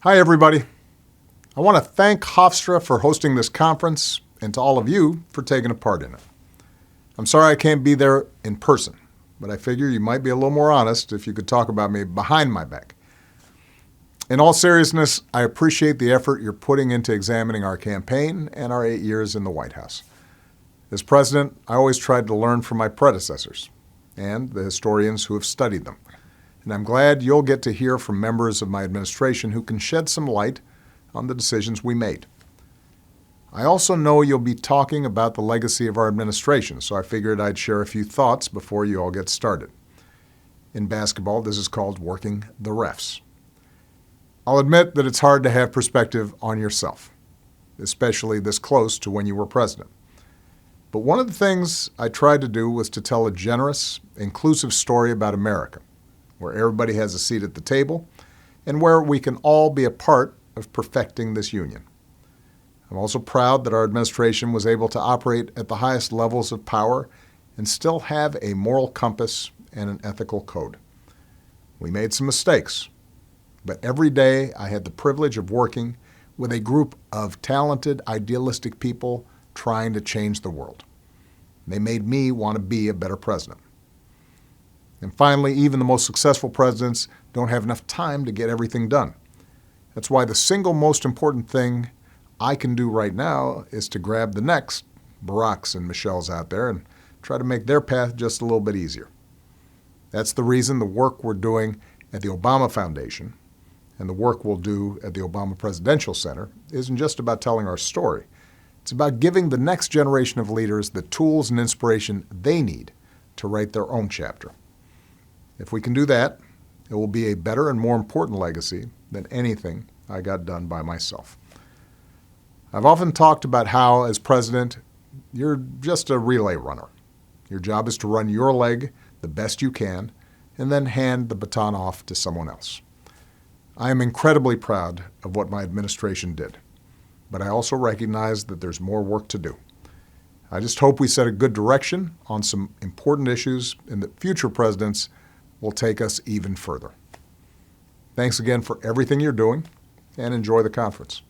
Hi, everybody. I want to thank Hofstra for hosting this conference and to all of you for taking a part in it. I'm sorry I can't be there in person, but I figure you might be a little more honest if you could talk about me behind my back. In all seriousness, I appreciate the effort you're putting into examining our campaign and our 8 years in the White House. As president, I always tried to learn from my predecessors and the historians who have studied them. And I'm glad you'll get to hear from members of my administration who can shed some light on the decisions we made. I also know you'll be talking about the legacy of our administration, so I figured I'd share a few thoughts before you all get started. In basketball, this is called working the refs. I'll admit that it's hard to have perspective on yourself, especially this close to when you were president. But one of the things I tried to do was to tell a generous, inclusive story about America, where everybody has a seat at the table and where we can all be a part of perfecting this union. I'm also proud that our administration was able to operate at the highest levels of power and still have a moral compass and an ethical code. We made some mistakes, but every day I had the privilege of working with a group of talented, idealistic people trying to change the world. They made me want to be a better president. And finally, even the most successful presidents don't have enough time to get everything done. That's why the single most important thing I can do right now is to grab the next Baracks and Michelles out there and try to make their path just a little bit easier. That's the reason the work we're doing at the Obama Foundation and the work we'll do at the Obama Presidential Center isn't just about telling our story. It's about giving the next generation of leaders the tools and inspiration they need to write their own chapter. If we can do that, it will be a better and more important legacy than anything I got done by myself. I've often talked about how, as president, you're just a relay runner. Your job is to run your leg the best you can and then hand the baton off to someone else. I am incredibly proud of what my administration did, but I also recognize that there's more work to do. I just hope we set a good direction on some important issues and that future presidents will take us even further. Thanks again for everything you're doing, and enjoy the conference.